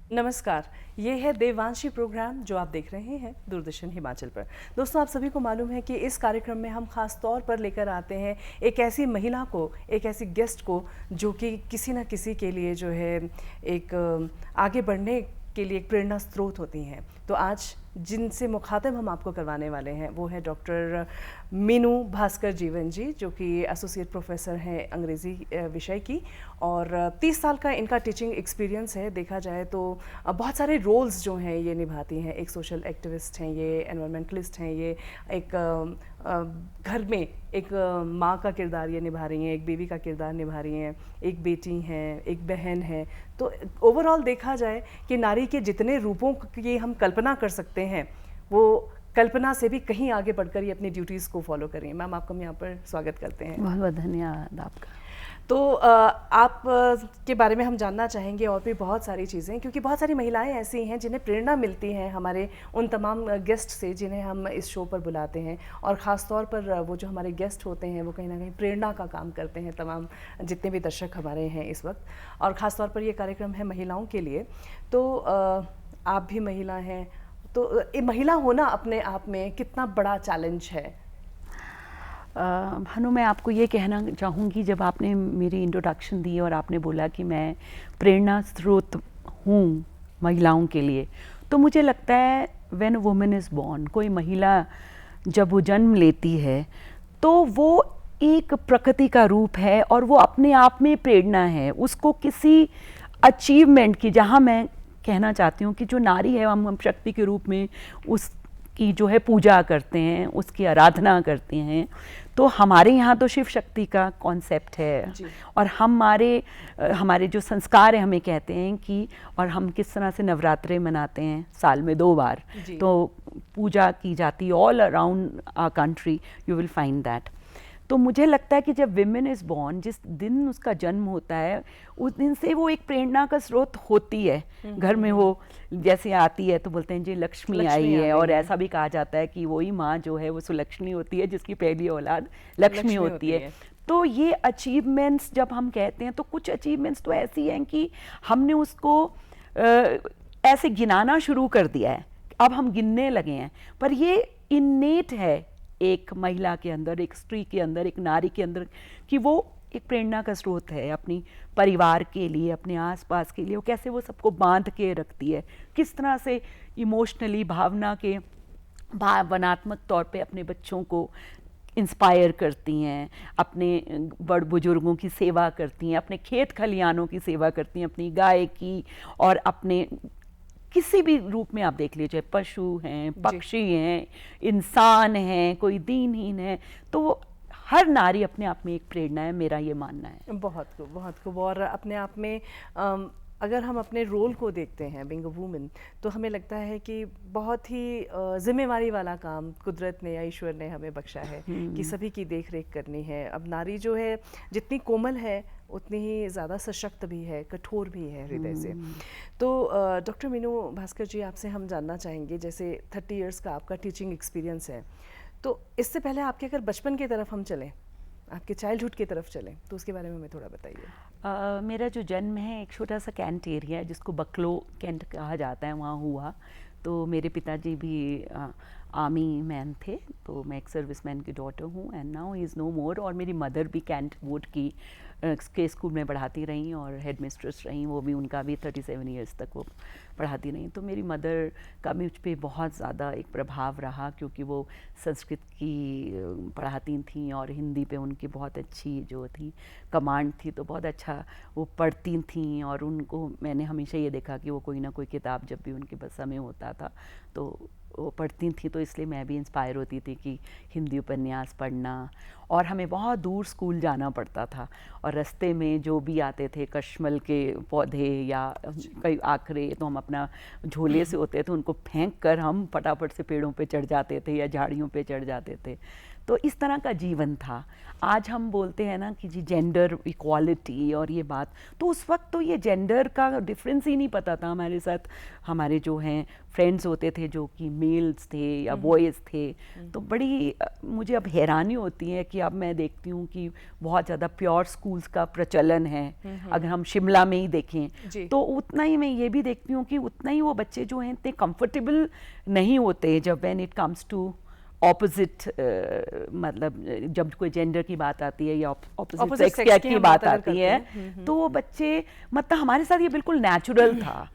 नमस्कार, ये है देवांशी प्रोग्राम जो आप देख रहे हैं दूरदर्शन हिमाचल पर। दोस्तों, आप सभी को मालूम है कि इस कार्यक्रम में हम खास तौर पर लेकर आते हैं एक ऐसी महिला को, एक ऐसी गेस्ट को जो कि किसी न किसी के लिए जो है एक आगे बढ़ने के लिए एक प्रेरणा स्रोत होती हैं। तो आज जिनसे मुखातिब हम आपको करवाने वाले हैं वो है डॉक्टर मीनू भास्कर जीवन जी, जो कि एसोसिएट प्रोफेसर हैं अंग्रेज़ी विषय की, और 30 साल का इनका टीचिंग एक्सपीरियंस है। देखा जाए तो बहुत सारे रोल्स जो हैं ये निभाती हैं। एक सोशल एक्टिविस्ट हैं, ये एनवायरमेंटलिस्ट हैं, ये एक घर में एक माँ का किरदार ये निभा रही हैं, एक बीवी का किरदार निभा रही हैं, एक बेटी हैं, एक बहन है। तो ओवरऑल देखा जाए कि नारी के जितने रूपों की हम कल्पना कर सकते हैं, वो कल्पना से भी कहीं आगे बढ़कर ये अपनी ड्यूटीज़ को फॉलो करें। मैम, आपका हम यहाँ पर स्वागत करते हैं। बहुत बहुत धन्यवाद आपका। तो आप के बारे में हम जानना चाहेंगे और भी बहुत सारी चीज़ें, क्योंकि बहुत सारी महिलाएं ऐसी हैं जिन्हें प्रेरणा मिलती है हमारे उन तमाम गेस्ट से जिन्हें हम इस शो पर बुलाते हैं। और ख़ास तौर पर वो जो हमारे गेस्ट होते हैं वो कहीं ना कहीं प्रेरणा का काम करते हैं तमाम जितने भी दर्शक हमारे हैं इस वक्त। और ख़ास तौर पर ये कार्यक्रम है महिलाओं के लिए। तो आप भी महिला हैं, तो ये महिला होना अपने आप में कितना बड़ा चैलेंज है? भानु, मैं आपको ये कहना चाहूँगी, जब आपने मेरी इंट्रोडक्शन दी और आपने बोला कि मैं प्रेरणा स्रोत हूँ महिलाओं के लिए, तो मुझे लगता है when a woman is born, कोई महिला जब वो जन्म लेती है तो वो एक प्रकृति का रूप है और वो अपने आप में प्रेरणा है। उसको किसी अचीवमेंट की, जहाँ मैं कहना चाहती हूँ कि जो नारी है हम शक्ति के रूप में उसकी जो है पूजा करते हैं, उसकी आराधना करते हैं। तो हमारे यहाँ तो शिव शक्ति का कॉन्सेप्ट है और हमारे जो संस्कार है हमें कहते हैं कि, और हम किस तरह से नवरात्रे मनाते हैं साल में 2 बार, तो पूजा की जाती है all around our country, you will find that. तो मुझे लगता है कि जब विमेन इज़ बॉर्न, जिस दिन उसका जन्म होता है उस दिन से वो एक प्रेरणा का स्रोत होती है। घर में वो जैसे आती है तो बोलते हैं जी लक्ष्मी आई है, और ऐसा भी कहा जाता है कि वही माँ जो है वो सुलक्ष्मी होती है जिसकी पहली औलाद लक्ष्मी होती है। तो ये अचीवमेंट्स जब हम कहते हैं तो कुछ अचीवमेंट्स तो ऐसी हैं कि हमने उसको ऐसे गिनाना शुरू कर दिया है, अब हम गिनने लगे हैं, पर ये इन्नेट है एक महिला के अंदर, एक स्त्री के अंदर, एक नारी के अंदर, कि वो एक प्रेरणा का स्रोत है अपनी परिवार के लिए, अपने आसपास के लिए। वो कैसे वो सबको बांध के रखती है, किस तरह से इमोशनली, भावनात्मक तौर पे अपने बच्चों को इंस्पायर करती हैं, अपने बड़ बुजुर्गों की सेवा करती हैं, अपने खेत खलियानों की सेवा करती हैं, अपनी गाय की, और अपने किसी भी रूप में आप देख लीजिए, पशु हैं, पक्षी हैं, इंसान हैं, कोई दीनहीन है, तो हर नारी अपने आप में एक प्रेरणा है, मेरा ये मानना है। बहुत खूब, बहुत खूब। और अपने आप में अगर हम अपने रोल को देखते हैं बीइंग अ वुमन, तो हमें लगता है कि बहुत ही जिम्मेवारी वाला काम कुदरत ने या ईश्वर ने हमें बख्शा है कि सभी की देख रेख करनी है। अब नारी जो है जितनी कोमल है उतनी ही ज़्यादा सशक्त भी है, कठोर भी है हृदय से। तो डॉक्टर मीनू भास्कर जी, आपसे हम जानना चाहेंगे, जैसे 30 इयर्स का आपका टीचिंग एक्सपीरियंस है, तो इससे पहले आपके अगर बचपन की तरफ हम चलें, आपके चाइल्डहुड की तरफ चलें, तो उसके बारे में हमें थोड़ा बताइए। मेरा जो जन्म है एक छोटा सा कैंट एरिया है जिसको बकलो कैंट कहा जाता है, वहाँ हुआ। तो मेरे पिताजी भी आर्मी मैन थे, तो मैं एक सर्विसमैन की डॉटर हूँ, and now he is no more. और मेरी मदर भी कैंट बोर्ड की के स्कूल में पढ़ाती रहीं और हेड मिस्ट्रेस रहीं, वो भी, उनका भी 37 इयर्स तक वो पढ़ाती रहीं। तो मेरी मदर का मुझ पर बहुत ज़्यादा एक प्रभाव रहा, क्योंकि वो संस्कृत की पढ़ाती थीं और हिंदी पे उनकी बहुत अच्छी जो थी कमांड थी, तो बहुत अच्छा वो पढ़ती थीं। और उनको मैंने हमेशा ये देखा कि वो कोई ना कोई किताब जब भी उनके पास समय होता था तो वो पढ़ती थी, तो इसलिए मैं भी इंस्पायर होती थी कि हिंदी उपन्यास पढ़ना। और हमें बहुत दूर स्कूल जाना पड़ता था, और रास्ते में जो भी आते थे कशमल के पौधे या कई आखरे, तो हम अपना झोले से होते थे उनको फेंक कर हम फटाफट से पेड़ों पे चढ़ जाते थे या झाड़ियों पे चढ़ जाते थे। तो इस तरह का जीवन था। आज हम बोलते हैं ना कि जी जेंडर इक्वालिटी और ये बात, तो उस वक्त तो ये जेंडर का डिफरेंस ही नहीं पता था। हमारे साथ हमारे जो हैं फ्रेंड्स होते थे जो कि मेल्स थे या बॉयज़ थे, तो बड़ी मुझे अब हैरानी होती है कि अब मैं देखती हूँ कि बहुत ज़्यादा प्योर स्कूल्स का प्रचलन है। अगर हम शिमला में ही देखें तो उतना ही मैं ये भी देखती हूँ कि उतना ही वो बच्चे जो हैं इतने कंफर्टेबल नहीं होते जब when it comes to opposite, मतलब जब कोई जेंडर की बात आती है या ऑपोजिट सेक्स की बात आती है, तो वो बच्चे, मतलब हमारे साथ ये बिल्कुल नेचुरल था।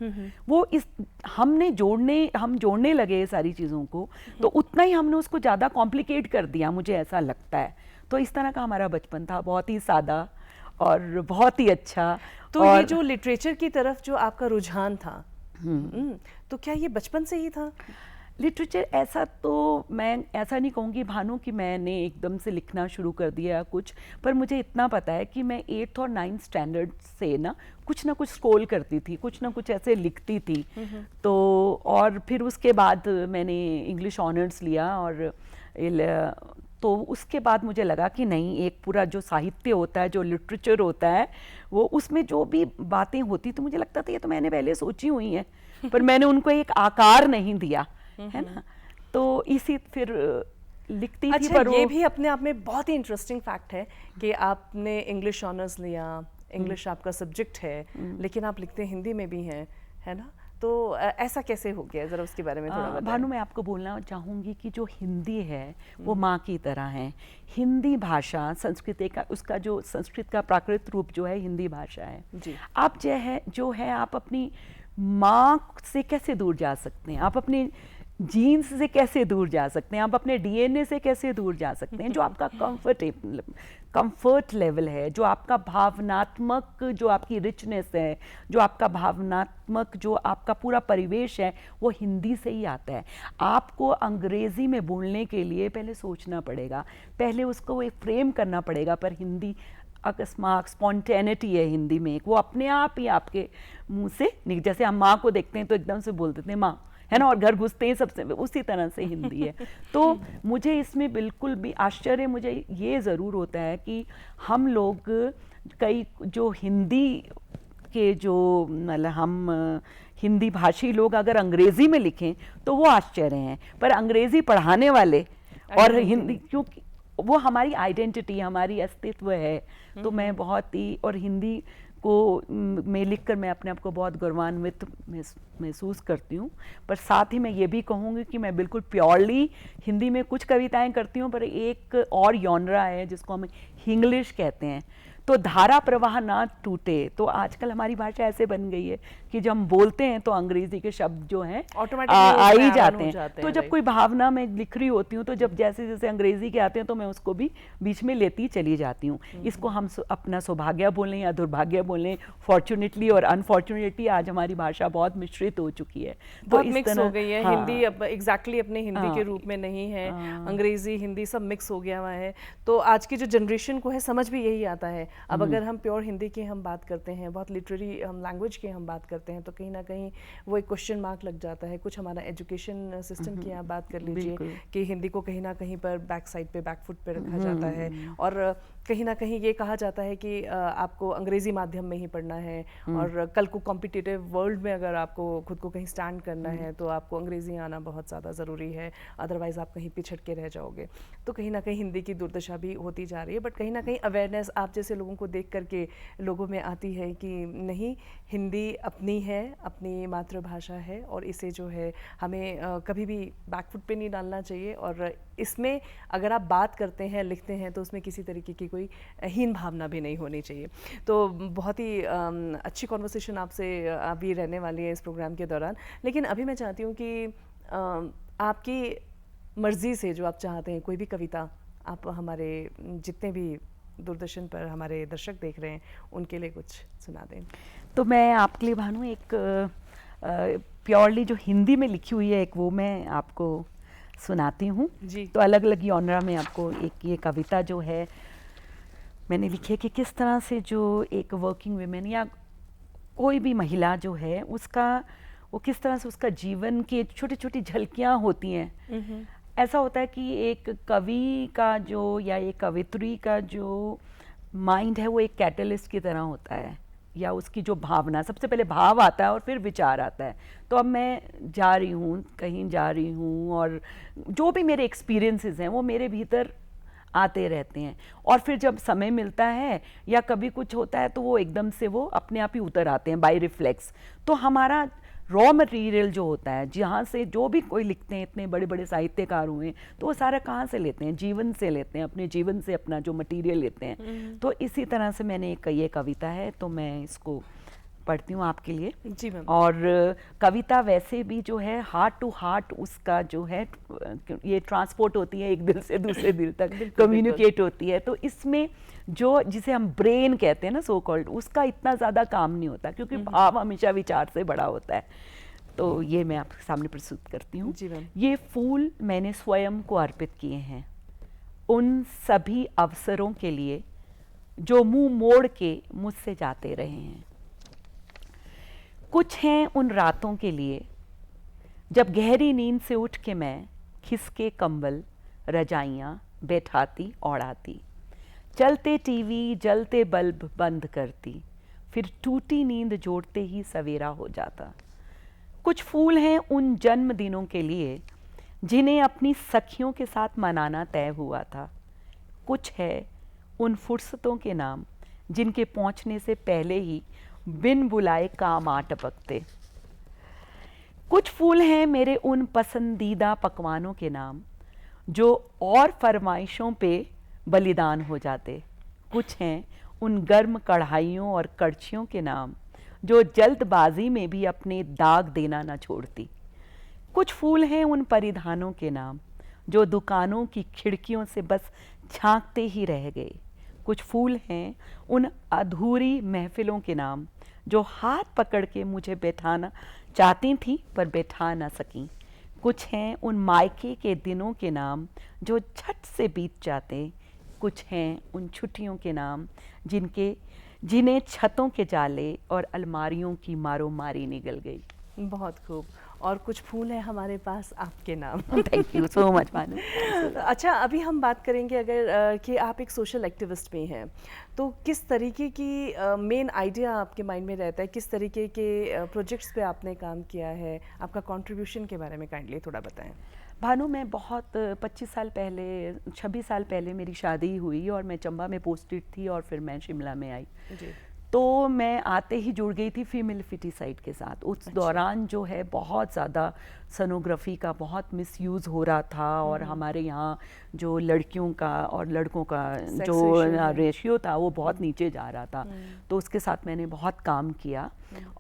वो हम जोड़ने लगे ये सारी चीज़ों को, तो उतना ही हमने उसको ज़्यादा कॉम्प्लिकेट कर दिया, मुझे ऐसा लगता है। तो इस तरह का हमारा बचपन था, बहुत ही सादा और बहुत ही अच्छा। तो ये जो लिटरेचर की तरफ जो आपका रुझान था, तो क्या ये बचपन से ही था? लिटरेचर ऐसा तो मैं ऐसा नहीं कहूँगी भानु कि मैंने एकदम से लिखना शुरू कर दिया कुछ, पर मुझे इतना पता है कि मैं 8th और 9th स्टैंडर्ड से ना कुछ स्क्रॉल करती थी, कुछ ना कुछ ऐसे लिखती थी। तो और फिर उसके बाद मैंने इंग्लिश ऑनर्स लिया, और तो उसके बाद मुझे लगा कि नहीं, एक पूरा जो साहित्य होता है, जो लिटरेचर होता है, वो उसमें जो भी बातें होती, तो मुझे लगता था ये तो मैंने पहले सोची हुई हैं, पर मैंने उनको एक आकार नहीं दिया, है ना। तो इसी फिर लिखती थी। पर ये भी अपने आप में बहुत ही इंटरेस्टिंग फैक्ट है कि आपने इंग्लिश ऑनर्स लिया, इंग्लिश आपका सब्जेक्ट है, लेकिन आप लिखते हिंदी में भी हैं, है ना। तो ऐसा कैसे हो गया, जरा उसके बारे में थोड़ा बताएं। भानु, मैं आपको बोलना चाहूँगी कि जो हिंदी है वो माँ की तरह है। हिंदी भाषा संस्कृत का, उसका जो संस्कृत का प्राकृत रूप जो है हिंदी भाषा है जी। आप जो है आप अपनी माँ से कैसे दूर जा सकते हैं, आप अपने जीन्स से कैसे दूर जा सकते हैं, आप अपने डीएनए से कैसे दूर जा सकते हैं। जो आपका कंफर्ट लेवल है, जो आपका भावनात्मक, जो आपकी रिचनेस है, जो आपका भावनात्मक, जो आपका पूरा परिवेश है, वो हिंदी से ही आता है। आपको अंग्रेज़ी में बोलने के लिए पहले सोचना पड़ेगा, पहले उसको एक फ्रेम करना पड़ेगा, पर हिंदी अकस्मात स्पॉन्टेनिटी है हिंदी में, वो अपने आप ही आपके मुंह से, जैसे हम माँ को देखते हैं तो एकदम से बोल देते हैं माँ, है ना, और घर घुसते ही सबसे, उसी तरह से हिंदी है। तो मुझे इसमें बिल्कुल भी आश्चर्य मुझे ये ज़रूर होता है कि हम लोग कई जो हिंदी के जो, मतलब हम हिंदी भाषी लोग अगर अंग्रेज़ी में लिखें तो वो आश्चर्य हैं, पर अंग्रेज़ी पढ़ाने वाले और हिंदी, क्योंकि वो हमारी आइडेंटिटी, हमारी अस्तित्व है। तो मैं बहुत ही, और हिंदी को में लिखकर मैं अपने आप को बहुत गौरवान्वित महसूस करती हूँ। पर साथ ही मैं ये भी कहूँगी कि मैं बिल्कुल प्योरली हिंदी में कुछ कविताएं करती हूँ, पर एक और जॉनरा है जिसको हम हिंग्लिश कहते हैं। तो धारा प्रवाह ना टूटे, तो आजकल हमारी भाषा ऐसे बन गई है कि जब हम बोलते हैं तो अंग्रेजी के शब्द जो हैं आ ही जाते हैं। तो जब कोई भावना में लिख रही होती हूँ तो जब जैसे जैसे अंग्रेजी के आते हैं तो मैं उसको भी बीच में लेती चली जाती हूँ। इसको हम अपना सौभाग्य बोलें या दुर्भाग्य बोलें, फॉर्चुनेटली और अनफॉर्चुनेटली आज हमारी भाषा बहुत मिश्रित हो चुकी है, बहुत मिक्स हो गई है। हिंदी अब एग्जैक्टली अपने हिंदी के रूप में नहीं है, अंग्रेजी हिंदी सब मिक्स हो गया हुआ है। तो आज की जो जनरेशन को है समझ भी यही आता है। अब अगर हम प्योर हिंदी की हम बात करते हैं, बहुत लिटरेरी हम लैंग्वेज की हम बात करते हैं, तो कहीं ना कहीं वो एक क्वेश्चन मार्क लग जाता है। कुछ हमारा एजुकेशन सिस्टम की आप बात कर लीजिए कि हिंदी को कहीं ना कहीं पर बैक साइड पे, बैक फुट पे रखा जाता है, और कहीं ना कहीं ये कहा जाता है कि आपको अंग्रेजी माध्यम में ही पढ़ना है, और कल को कॉम्पिटिटिव वर्ल्ड में अगर आपको खुद को कहीं स्टैंड करना है तो आपको अंग्रेजी आना बहुत ज़्यादा ज़रूरी है, अदरवाइज आप कहीं पिछड़ के रह जाओगे। तो कहीं ना कहीं हिंदी की दुर्दशा भी होती जा रही है, बट कहीं ना कहीं अवेयरनेस आप जैसे लोगों को देख करके लोगों में आती है कि नहीं, हिंदी अपनी है, अपनी मातृभाषा है, और इसे जो है हमें कभी भी बैकफुट पे नहीं डालना चाहिए, और इसमें अगर आप बात करते हैं, लिखते हैं, तो उसमें किसी तरीके की कोई हीन भावना भी नहीं होनी चाहिए। तो बहुत ही अच्छी कॉन्वर्सेशन आपसे अभी रहने वाली है इस प्रोग्राम के दौरान, लेकिन अभी मैं चाहती हूँ कि आपकी मर्ज़ी से जो आप चाहते हैं कोई भी कविता आप हमारे जितने भी दूरदर्शन पर हमारे दर्शक देख रहे हैं उनके लिए कुछ सुना दें। तो मैं आपके लिए भानु एक प्योरली जो हिंदी में लिखी हुई है एक वो मैं आपको सुनाती हूँ जी। तो अलग अलग जॉनरा में आपको एक ये कविता जो है मैंने लिखी है कि किस तरह से जो एक वर्किंग वुमेन या कोई भी महिला जो है उसका वो किस तरह से उसका जीवन की छोटी छोटी झलकियाँ होती हैं ऐसा होता है कि एक कवि का जो या एक कवित्री का जो माइंड है वो एक कैटलिस्ट की तरह होता है, या उसकी जो भावना, सबसे पहले भाव आता है और फिर विचार आता है। तो अब मैं जा रही हूँ, कहीं जा रही हूँ, और जो भी मेरे एक्सपीरियंसेस हैं वो मेरे भीतर आते रहते हैं, और फिर जब समय मिलता है या कभी कुछ होता है तो वो एकदम से वो अपने आप ही उतर आते हैं बाय रिफ्लेक्स। तो हमारा रॉ मटेरियल जो होता है, जहाँ से जो भी कोई लिखते हैं, इतने बड़े बड़े साहित्यकार हुए, तो वो सारा कहाँ से लेते हैं? जीवन से लेते हैं, अपने जीवन से अपना जो मटेरियल लेते हैं। तो इसी तरह से मैंने एक ये कविता है, तो मैं इसको पढ़ती हूँ आपके लिए। जी मैम। और कविता वैसे भी जो है हार्ट टू हार्ट उसका जो है ये ट्रांसपोर्ट होती है एक दिल से दूसरे दिल तक, कम्युनिकेट होती है। तो इसमें जो जिसे हम ब्रेन कहते हैं ना, सो कॉल्ड, उसका इतना ज़्यादा काम नहीं होता, क्योंकि भाव हमेशा विचार से बड़ा होता है। तो ये मैं आपके सामने प्रस्तुत करती हूँ। जी मैम। ये फूल मैंने स्वयं को अर्पित किए हैं उन सभी अवसरों के लिए जो मुंह मोड़ के मुझसे जाते रहे हैं। कुछ हैं उन रातों के लिए जब गहरी नींद से उठ के मैं खिसके कंबल रजाइयाँ बैठाती ओढ़ाती, चलते टीवी जलते बल्ब बंद करती, फिर टूटी नींद जोड़ते ही सवेरा हो जाता। कुछ फूल हैं उन जन्मदिनों के लिए जिन्हें अपनी सखियों के साथ मनाना तय हुआ था। कुछ है उन फुर्सतों के नाम जिनके पहुंचने से पहले ही बिन बुलाए काम आ टपकते। कुछ फूल हैं मेरे उन पसंदीदा पकवानों के नाम जो और फरमाइशों पे बलिदान हो जाते। कुछ हैं उन गर्म कढ़ाइयों और कड़छियों के नाम जो जल्दबाजी में भी अपने दाग देना न छोड़ती। कुछ फूल हैं उन परिधानों के नाम जो दुकानों की खिड़कियों से बस झांकते ही रह गए। कुछ फूल हैं उन अधूरी महफिलों के नाम जो हाथ पकड़ के मुझे बैठाना चाहती थी पर बैठा ना सकी। कुछ हैं उन मायके के दिनों के नाम जो झट से बीत जाते। कुछ हैं उन छुट्टियों के नाम जिन्हें छतों के जाले और अलमारियों की मारो मारी निगल गई। बहुत खूब। और कुछ फूल हैं हमारे पास आपके नाम। थैंक यू सो मच मानू। अच्छा, अभी हम बात करेंगे अगर कि आप एक सोशल एक्टिविस्ट भी हैं, तो किस तरीके की मेन आइडिया आपके माइंड में रहता है, किस तरीके के प्रोजेक्ट्स पे आपने काम किया है, आपका कंट्रीब्यूशन के बारे में काइंडली थोड़ा बताएं। भानु, मैं बहुत 26 साल पहले 26 साल पहले मेरी शादी हुई और मैं चंबा में पोस्टेड थी और फिर मैं शिमला में आई। जी। तो मैं आते ही जुड़ गई थी फीमेल फिटिसाइड के साथ। उस दौरान जो है बहुत ज़्यादा सोनोग्राफी का बहुत मिसयूज़ हो रहा था, और हमारे यहाँ जो लड़कियों का और लड़कों का जो रेशियो था वो बहुत नीचे जा रहा था। तो उसके साथ मैंने बहुत काम किया,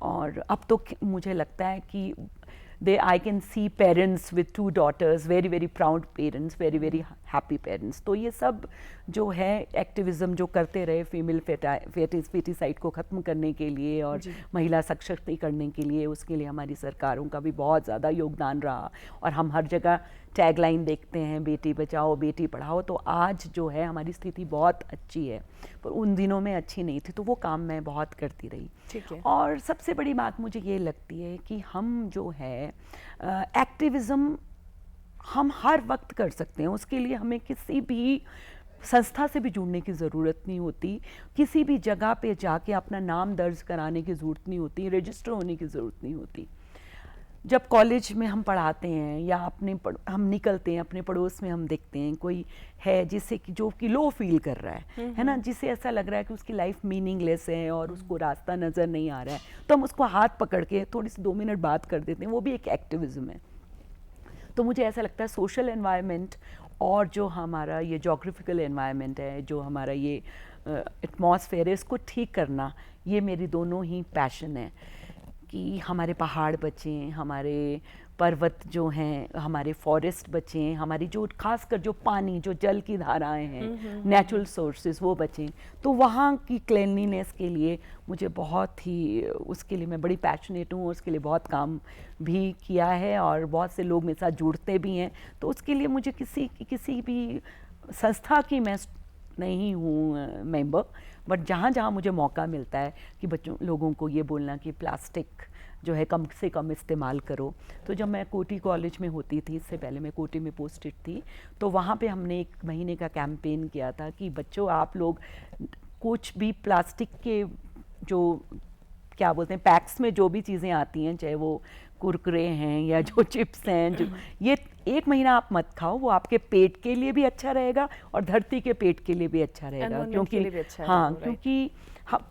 और अब तो मुझे लगता है कि I can see parents with 2 daughters, very very proud parents, very very happy parents. तो ये सब जो है एक्टिविज़म जो करते रहे फीमेल फेटिसाइड को ख़त्म करने के लिए और महिला सशक्तिकरण के लिए, उसके लिए हमारी सरकारों का भी बहुत ज़्यादा योगदान रहा। और हम हर जगह टैगलाइन देखते हैं, बेटी बचाओ बेटी पढ़ाओ। तो आज जो है हमारी स्थिति बहुत अच्छी है, पर उन दिनों में अच्छी नहीं थी। तो वो काम मैं बहुत करती रही। ठीक है। और सबसे बड़ी बात मुझे ये लगती है कि हम जो है एक्टिविज़म हम हर वक्त कर सकते हैं। उसके लिए हमें किसी भी संस्था से भी जुड़ने की ज़रूरत नहीं होती, किसी भी जगह पे जाके अपना नाम दर्ज कराने की ज़रूरत नहीं होती, रजिस्टर होने की ज़रूरत नहीं होती। जब कॉलेज में हम पढ़ाते हैं या हम निकलते हैं, अपने पड़ोस में हम देखते हैं कोई है जिससे कि जो कि लो फील कर रहा है ना, जिसे ऐसा लग रहा है कि उसकी लाइफ मीनिंगलेस है और उसको रास्ता नज़र नहीं आ रहा है, तो हम उसको हाथ पकड़ के थोड़ी सी 2 मिनट बात कर देते हैं। वो भी एक एक्टिविज़म है। तो मुझे ऐसा लगता है सोशल एनवायरनमेंट और जो हमारा ये जोग्राफिकल एनवायरनमेंट है, जो हमारा ये एटमॉस्फेयर है, इसको ठीक करना, ये मेरी दोनों ही पैशन है। कि हमारे पहाड़ बचें, हमारे पर्वत जो हैं, हमारे फॉरेस्ट बचें, हमारी जो खासकर जो पानी, जो जल की धाराएं हैं, नेचुरल सोर्सेज, वो बचें। तो वहाँ की क्लीनलीनेस के लिए मुझे बहुत ही, उसके लिए मैं बड़ी पैशनेट हूँ, उसके लिए बहुत काम भी किया है और बहुत से लोग मेरे साथ जुड़ते भी हैं। तो उसके लिए मुझे किसी भी संस्था की मैं नहीं हूँ मेंबर, बट जहाँ जहाँ मुझे मौका मिलता है कि लोगों को ये बोलना कि प्लास्टिक जो है कम से कम इस्तेमाल करो। तो जब मैं कोटी कॉलेज में होती थी, इससे पहले मैं कोटी में पोस्टेड थी, तो वहाँ पे हमने 1 महीने का कैंपेन किया था कि बच्चों आप लोग कुछ भी प्लास्टिक के जो क्या बोलते हैं पैक्स में जो भी चीज़ें आती हैं, चाहे वो कुरकुरे हैं या जो चिप्स हैं, जो ये 1 महीना आप मत खाओ, वो आपके पेट के लिए भी अच्छा रहेगा और धरती के पेट के लिए भी अच्छा रहेगा। Environment के लिए भी अच्छा है हाँ, वो, right? क्योंकि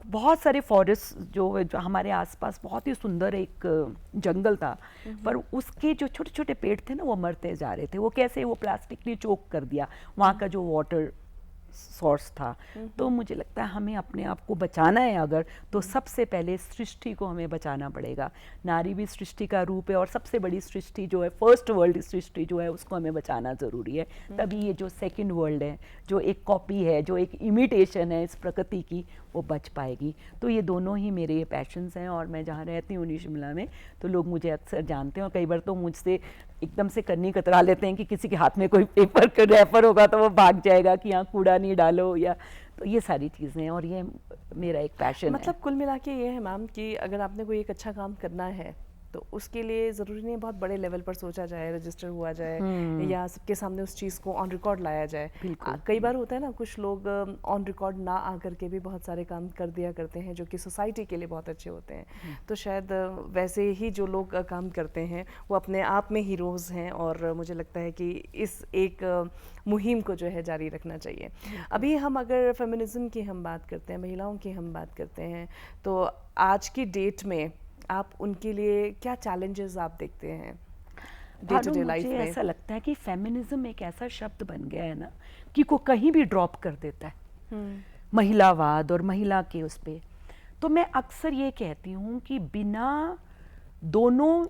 बहुत सारे फॉरेस्ट जो हमारे आसपास बहुत ही सुंदर एक जंगल था, पर उसके जो छोटे छोटे पेड़ थे ना वो मरते जा रहे थे। वो कैसे? वो प्लास्टिक ने चोक कर दिया वहाँ का जो वाटर सोर्स था। तो मुझे लगता है हमें अपने आप को बचाना है अगर, तो सबसे पहले सृष्टि को हमें बचाना पड़ेगा। नारी भी सृष्टि का रूप है और सबसे बड़ी सृष्टि जो है, फर्स्ट वर्ल्ड सृष्टि जो है, उसको हमें बचाना ज़रूरी है। तभी ये जो सेकंड वर्ल्ड है, जो एक कॉपी है, जो एक इमिटेशन है इस प्रकृति की, वो बच पाएगी। तो ये दोनों ही मेरे ये पैशंस हैं। और मैं जहाँ रहती हूँ शिमला में, तो लोग मुझे अक्सर जानते हैं और कई बार तो मुझसे एकदम से कन्नी कतरा लेते हैं कि किसी के हाथ में कोई पेपर का रैपर होगा तो वो भाग जाएगा कि यहाँ कूड़ा नहीं डालो, या तो ये सारी चीज़ें हैं और ये मेरा एक पैशन मतलब कुल मिला के ये है मैम कि अगर आपने कोई एक अच्छा काम करना है तो उसके लिए ज़रूरी नहीं बहुत बड़े लेवल पर सोचा जाए, रजिस्टर हुआ जाए या सबके सामने उस चीज़ को ऑन रिकॉर्ड लाया जाए। कई बार होता है ना, कुछ लोग ऑन रिकॉर्ड ना आकर के भी बहुत सारे काम कर दिया करते हैं जो कि सोसाइटी के लिए बहुत अच्छे होते हैं। तो शायद वैसे ही जो लोग काम करते हैं वो अपने आप में हीरोज़ हैं और मुझे लगता है कि इस एक मुहिम को जो है जारी रखना चाहिए। अभी हम अगर फेमिनिज्म की हम बात करते हैं, महिलाओं की हम बात करते हैं, तो आज की डेट में आप उनके लिए क्या चैलेंजेस आप देखते हैं डे टू डे लाइफ में? मुझे ऐसा लगता है कि फेमिनिज्म एक ऐसा शब्द बन गया है ना कि को कहीं भी ड्रॉप कर देता है महिलावाद और महिला के उस पे। तो मैं अक्सर ये कहती हूँ कि बिना दोनों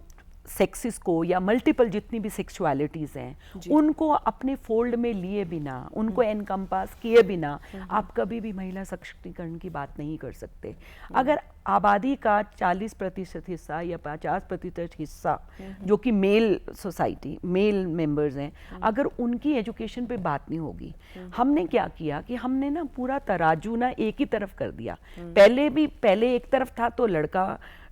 सेक्सेस को या मल्टीपल जितनी भी सेक्सुअलिटीज़ हैं उनको अपने फोल्ड में लिए बिना, उनको एनकम्पास किए बिना आप कभी भी महिला सशक्तिकरण की बात नहीं कर सकते। अगर आबादी का 40% हिस्सा या 50% हिस्सा जो कि मेल सोसाइटी, मेल मेंबर्स हैं, अगर उनकी एजुकेशन पे बात नहीं होगी, हमने क्या किया कि हमने ना पूरा तराजू ना एक ही तरफ कर दिया। पहले एक तरफ था तो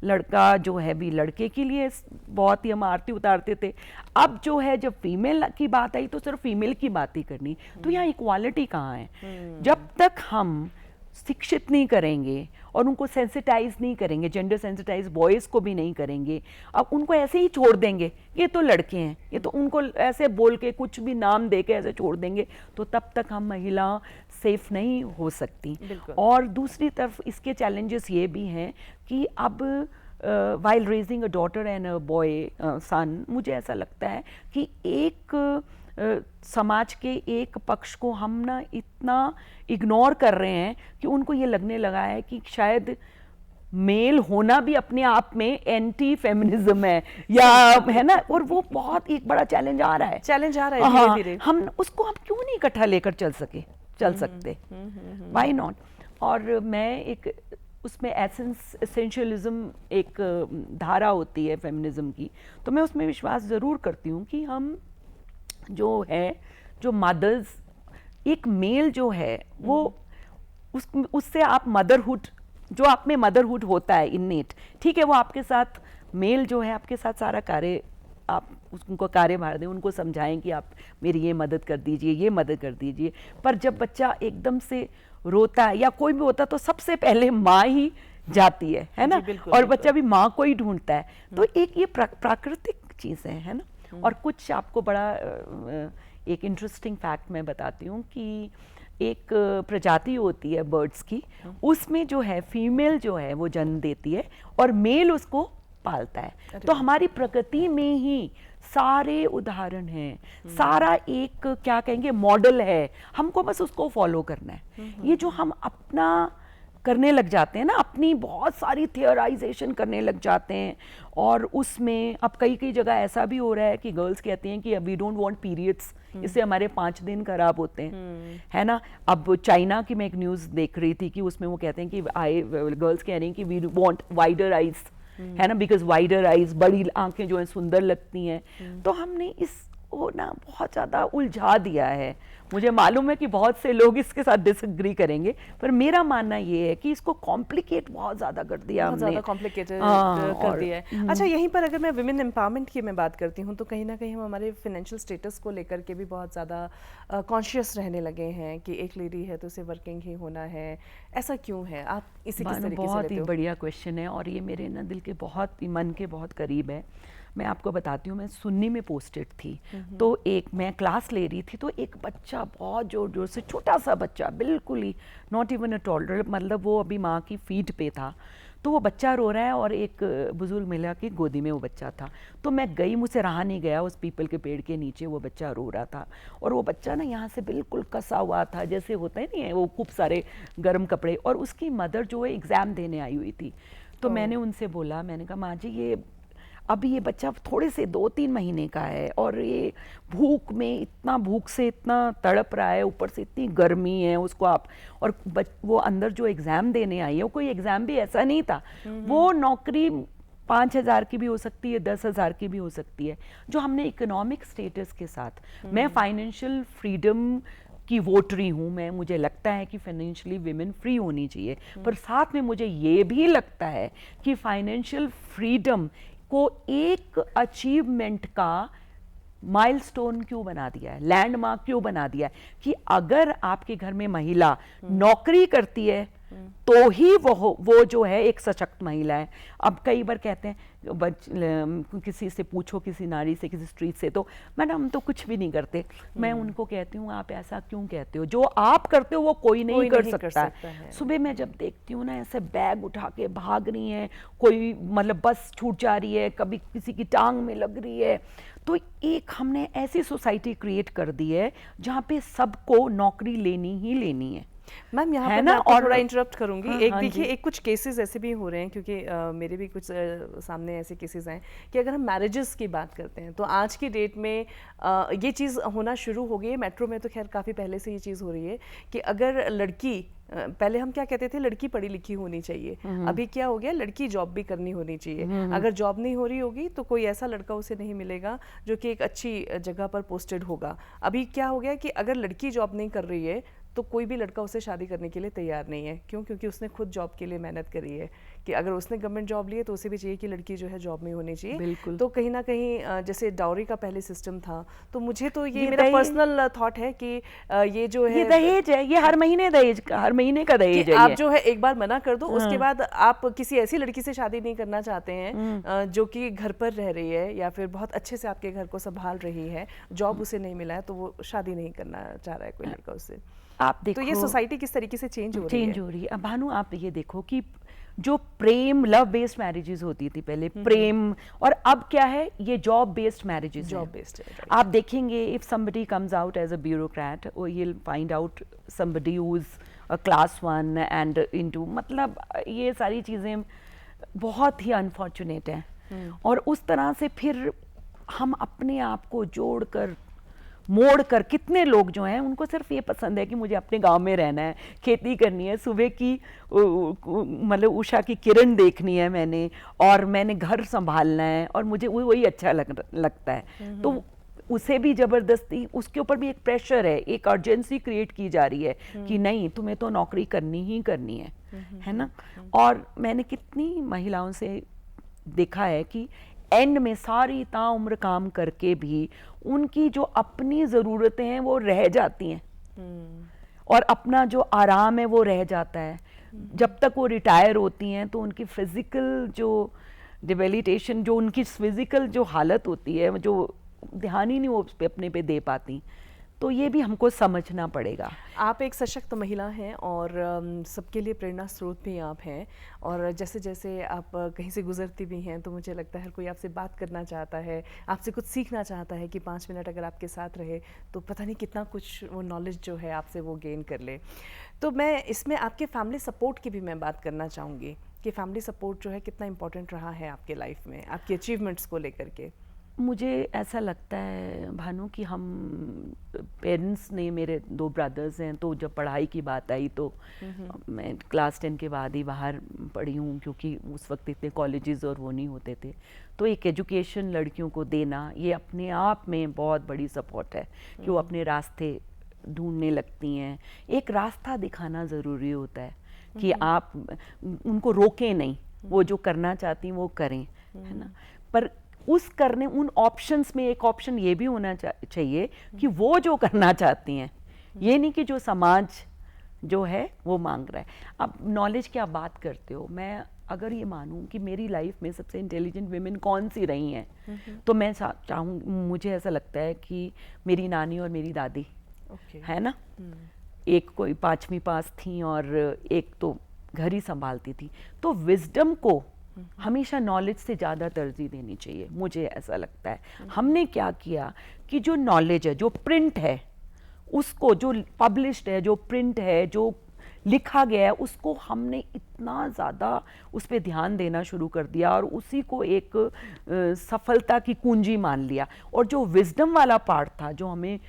लड़का जो है भी लड़के के लिए बहुत ही हम आरती उतारते थे। अब जो है जब फीमेल की बात आई तो सिर्फ फीमेल की बात ही करनी। तो यहाँ इक्वालिटी कहाँ है? जब तक हम शिक्षित नहीं करेंगे और उनको सेंसिटाइज नहीं करेंगे, जेंडर सेंसिटाइज बॉयज़ को भी नहीं करेंगे, अब उनको ऐसे ही छोड़ देंगे, ये तो लड़के हैं, ये तो उनको ऐसे बोल के कुछ भी नाम दे के ऐसे छोड़ देंगे, तो तब तक हम महिला सेफ नहीं हो सकती। और दूसरी तरफ इसके चैलेंजेस ये भी हैं कि अब while raising a daughter and a boy son, मुझे ऐसा लगता है कि एक समाज के एक पक्ष को हम ना इतना इग्नोर कर रहे हैं कि उनको ये लगने लगा है कि शायद मेल होना भी अपने आप में एंटी फेमिनिज्म है, या है ना। और वो बहुत एक बड़ा चैलेंज आ रहा है धीरे-धीरे। हम उसको हम क्यों नहीं इकट्ठा लेकर चल सकते? Why not? और मैं एक उसमें एसेंशियलिज्म एक धारा होती है फेमिनिज्म की, तो मैं उसमें विश्वास ज़रूर करती हूँ कि हम जो मदर्स, एक मेल जो है वो उससे आप मदरहुड, जो आप में मदरहुड होता है इन्नेट, ठीक है, वो आपके साथ मेल जो है आपके साथ सारा कार्य, आप उनको कार्यभार दें, उनको समझाएं कि आप मेरी ये मदद कर दीजिए, ये मदद कर दीजिए। पर जब बच्चा एकदम से रोता है या कोई भी होता है तो सबसे पहले माँ ही जाती है ना, और बच्चा भी माँ को ही ढूंढता है। तो एक ये प्राकृतिक चीज़ है ना। और कुछ आपको बड़ा एक इंटरेस्टिंग फैक्ट मैं बताती हूँ कि एक प्रजाति होती है बर्ड्स की, उसमें जो है फीमेल जो है वो जन्म देती है और मेल उसको पालता है। तो हमारी प्रकृति में ही सारे उदाहरण हैं, सारा एक क्या कहेंगे मॉडल है, हमको बस उसको फॉलो करना है। ये जो हम अपना करने लग जाते हैं ना, अपनी बहुत सारी थियराइजेशन करने लग जाते हैं, और उसमें अब कई जगह ऐसा भी हो रहा है कि गर्ल्स कहती हैं कि वी डोंट वांट पीरियड्स, इससे हमारे 5 दिन खराब होते हैं, है ना। अब चाइना की मैं एक न्यूज़ देख रही थी कि उसमें वो कहते हैं कि गर्ल्स कह रही हैं कि वी वांट वाइडर आइज, है ना, बिकॉज वाइडर आइज, बड़ी आंखें जो हैं सुंदर लगती हैं। तो हमने इसको ना बहुत ज़्यादा उलझा दिया है, मुझे मालूम है कि बहुत से लोग इसके साथ डिसएग्री करेंगे, पर मेरा मानना ये है कि इसको कॉम्प्लिकेट बहुत ज़्यादा कर दिया बहुत हमने। ज़्यादा कॉम्प्लिकेटेड हाँ, कर दिया है। अच्छा, यहीं पर अगर मैं विमेन एम्पावरमेंट की मैं बात करती हूँ तो कहीं ना कहीं हम हमारे फाइनेंशियल स्टेटस को लेकर के भी बहुत ज़्यादा कॉन्शियस रहने लगे हैं कि एक लेडी है तो उसे वर्किंग ही होना है। ऐसा क्यों है? आप इसे किस तरीके से बहुत लेते ही हो? बढ़िया क्वेश्चन है और ये मेरे ना दिल के बहुत ही मन के बहुत करीब है। मैं आपको बताती हूँ, मैं सुन्नी में पोस्टेड थी, तो एक मैं क्लास ले रही थी, तो एक बच्चा बहुत जोर जोर से, छोटा सा बच्चा, बिल्कुल ही नॉट इवन अ टॉडलर, मतलब वो अभी माँ की फीट पे था, तो वो बच्चा रो रहा है और एक बुजुर्ग महिला की गोदी में वो बच्चा था। तो मैं गई, मुझसे रहा नहीं गया, उस पीपल के पेड़ के नीचे वो बच्चा रो रहा था और वो बच्चा ना यहाँ से बिल्कुल कसा हुआ था, जैसे होता है नहीं है, वो खूब सारे गर्म कपड़े, और उसकी मदर जो है एग्ज़ाम देने आई हुई थी। तो मैंने उनसे बोला, मैंने कहा माँ जी, ये अभी ये बच्चा थोड़े से 2-3 महीने का है और ये भूख में इतना, भूख से इतना तड़प रहा है, ऊपर से इतनी गर्मी है उसको आप, और वो अंदर जो एग्ज़ाम देने आई है, वो कोई एग्ज़ाम भी ऐसा नहीं था, वो नौकरी 5,000 की भी हो सकती है, 10,000 की भी हो सकती है, जो हमने इकोनॉमिक स्टेटस के साथ, मैं फाइनेंशियल फ्रीडम की वोटरी हूँ, मैं, मुझे लगता है कि फाइनेंशियली विमेन फ्री होनी चाहिए, पर साथ में मुझे ये भी लगता है कि फाइनेंशियल फ्रीडम को एक अचीवमेंट का माइलस्टोन क्यों बना दिया है, लैंडमार्क क्यों बना दिया है, कि अगर आपके घर में महिला नौकरी करती है तो ही वो जो है एक सशक्त महिला है। अब कई बार कहते हैं, किसी से पूछो, किसी नारी से, किसी स्ट्रीट से, तो मैडम हम तो कुछ भी नहीं करते। मैं उनको कहती हूँ, आप ऐसा क्यों कहते हो? जो आप करते हो वो कोई नहीं कर सकता है। सुबह मैं जब देखती हूँ ना, ऐसे बैग उठा के भाग रही है, कोई मतलब बस छूट जा रही है, कभी किसी की टांग में लग रही है, तो एक हमने ऐसी सोसाइटी क्रिएट कर दी है जहाँ पे सबको नौकरी लेनी ही लेनी है। मैम यहाँ पर मैं आपको थोड़ा इंटरप्ट करूंगी। एक देखिए, एक कुछ केसेस ऐसे भी हो रहे हैं, क्योंकि मेरे भी कुछ सामने ऐसे केसेस हैं कि अगर हम मैरिजेस की बात करते हैं तो आज की डेट में ये चीज़ होना शुरू हो गई है। मेट्रो में तो खैर काफ़ी पहले से ये चीज़ हो रही है कि अगर लड़की, पहले हम क्या कहते थे, लड़की पढ़ी लिखी होनी चाहिए, अभी क्या हो गया, लड़की जॉब भी करनी होनी चाहिए। अगर जॉब नहीं हो रही होगी तो कोई ऐसा लड़का उसे नहीं मिलेगा जो कि एक अच्छी जगह पर पोस्टेड होगा। अभी क्या हो गया कि अगर लड़की जॉब नहीं कर रही है तो कोई भी लड़का उसे शादी करने के लिए तैयार नहीं है। क्यों? क्योंकि उसने खुद जॉब के लिए मेहनत करी है, कि अगर उसने गवर्नमेंट जॉब ली है तो उसे भी चाहिए कि लड़की जो है जॉब में होनी चाहिए। बिल्कुल। तो कहीं ना कहीं जैसे डाउरी का पहले सिस्टम था, तो मुझे तो ये मेरा पर्सनल थॉट है कि ये जो है, ये दहेज है, ये हर महीने दहेज, हर महीने का दहेज है। आप जो है एक बार मना कर दो, उसके बाद आप किसी ऐसी लड़की से शादी नहीं करना चाहते हैं जो कि घर पर रह रही है या फिर बहुत अच्छे से आपके घर को संभाल रही है, जॉब उसे नहीं मिला है तो वो शादी नहीं करना चाह रहा है कोई लड़का उससे। आप देखो, तो ये सोसाइटी किस तरीके से चेंज हो रही है। अब भानु, आप ये देखो कि जो प्रेम, लव बेस्ड मैरिजेस होती थी पहले, प्रेम, और अब क्या है, ये job based marriages, job based है। आप देखेंगे, if somebody comes out as a bureaucrat, और you will find out somebody who is a class 1 and into, मतलब ये सारी चीजें बहुत ही अनफॉर्चुनेट हैं। और उस तरह से फिर हम अपने आप को जोड़कर, मोड़ कर, कितने लोग जो हैं उनको सिर्फ ये पसंद है कि मुझे अपने गांव में रहना है, खेती करनी है, सुबह की मतलब उषा की किरण देखनी है मैंने, और मैंने घर संभालना है, और मुझे वही अच्छा लगता है। तो उसे भी ज़बरदस्ती, उसके ऊपर भी एक प्रेशर है, एक अर्जेंसी क्रिएट की जा रही है कि नहीं, तुम्हें तो नौकरी करनी ही करनी है ना। और मैंने कितनी महिलाओं से देखा है कि एंड में सारी ताउम्र काम करके भी उनकी जो अपनी ज़रूरतें हैं वो रह जाती हैं, और अपना जो आराम है वो रह जाता है। जब तक वो रिटायर होती हैं तो उनकी फिज़िकल जो डिबिलिटेशन, जो उनकी फिज़िकल जो हालत होती है, जो ध्यान ही नहीं वो उस पे अपने पे दे पाती, तो ये भी हमको समझना पड़ेगा। आप एक सशक्त महिला हैं और सबके लिए प्रेरणा स्रोत भी आप हैं, और जैसे जैसे आप कहीं से गुजरती भी हैं तो मुझे लगता है हर कोई आपसे बात करना चाहता है, आपसे कुछ सीखना चाहता है कि 5 मिनट अगर आपके साथ रहे तो पता नहीं कितना कुछ वो नॉलेज जो है आपसे वो गेन कर ले। तो मैं इसमें आपके फैमिली सपोर्ट की भी मैं बात करना चाहूँगी कि फैमिली सपोर्ट जो है कितना इम्पोर्टेंट रहा है आपके लाइफ में, आपकी अचीवमेंट्स को लेकर के। मुझे ऐसा लगता है भानु कि हम पेरेंट्स ने, मेरे 2 ब्रदर्स हैं, तो जब पढ़ाई की बात आई तो मैं क्लास 10 के बाद ही बाहर पढ़ी हूँ, क्योंकि उस वक्त इतने कॉलेजेस और वो नहीं होते थे। तो एक एजुकेशन लड़कियों को देना, ये अपने आप में बहुत बड़ी सपोर्ट है कि वो अपने रास्ते ढूंढने लगती हैं। एक रास्ता दिखाना ज़रूरी होता है कि आप उनको रोकें नहीं, वो जो करना चाहती हैं वो करें, है ना। पर उस करने उन ऑप्शंस में एक ऑप्शन ये भी होना चाहिए कि वो जो करना चाहती हैं, ये नहीं कि जो समाज जो है वो मांग रहा है। अब नॉलेज की आप बात करते हो, मैं अगर ये मानूं कि मेरी लाइफ में सबसे इंटेलिजेंट विमेन कौन सी रही हैं, तो मैं चाहूँ, मुझे ऐसा लगता है कि मेरी नानी और मेरी दादी, है ना। एक कोई 5वीं पास थी और एक तो घर ही संभालती थी। तो विजडम को हमेशा नॉलेज से ज़्यादा तरजीह देनी चाहिए, मुझे ऐसा लगता है। हमने क्या किया कि जो नॉलेज है, जो प्रिंट है, उसको, जो पब्लिश्ड है, जो प्रिंट है, जो लिखा गया है, उसको हमने इतना ज़्यादा उस पर ध्यान देना शुरू कर दिया और उसी को एक सफलता की कुंजी मान लिया। और जो विजडम वाला पार्ट था, जो हमें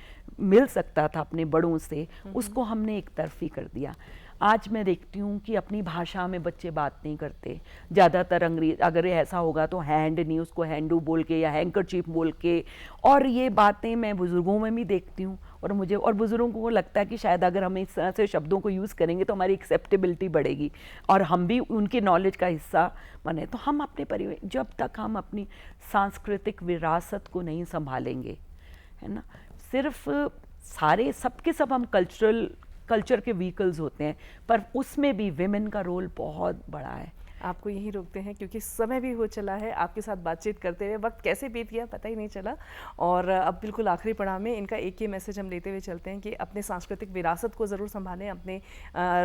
मिल सकता था अपने बड़ों से, उसको हमने एक तरफी कर दिया। आज मैं देखती हूँ कि अपनी भाषा में बच्चे बात नहीं करते ज़्यादातर। अंग्रेज अगर ऐसा होगा तो हैंड नहीं, उसको हैंडू बोल के या हैंकरचीफ बोल के। और ये बातें मैं बुज़ुर्गों में भी देखती हूँ, और मुझे और बुज़ुर्गों को लगता है कि शायद अगर हम इस तरह से शब्दों को यूज़ करेंगे तो हमारी एक्सेप्टेबिलिटी बढ़ेगी और हम भी उनके नॉलेज का हिस्सा बने। तो हम अपने परिवार, जब तक हम अपनी सांस्कृतिक विरासत को नहीं संभालेंगे, है ना, सिर्फ सारे सबके सब हम कल्चर के व्हीकल्स होते हैं, पर उसमें भी विमेन का रोल बहुत बड़ा है। आपको यहीं रोकते हैं क्योंकि समय भी हो चला है। आपके साथ बातचीत करते हुए वक्त कैसे बीत गया पता ही नहीं चला। और अब बिल्कुल आखिरी पड़ाव में इनका एक ही मैसेज हम लेते हुए चलते हैं कि अपने सांस्कृतिक विरासत को ज़रूर संभालें, अपने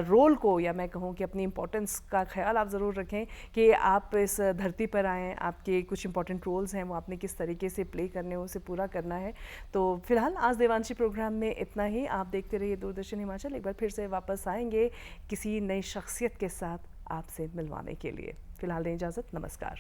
रोल को, या मैं कहूँ कि अपनी इंपॉर्टेंस का ख्याल आप ज़रूर रखें कि आप इस धरती पर आएँ, आपके कुछ इंपॉर्टेंट रोल्स हैं वो आपने किस तरीके से प्ले करने, उसे पूरा करना है। तो फिलहाल आज देवांशी प्रोग्राम में इतना ही। आप देखते रहिए दूरदर्शन हिमाचल। एक बार फिर से वापस आएंगे किसी नई शख्सियत के साथ आपसे मिलवाने के लिए। फिलहाल दें इजाज़त, नमस्कार।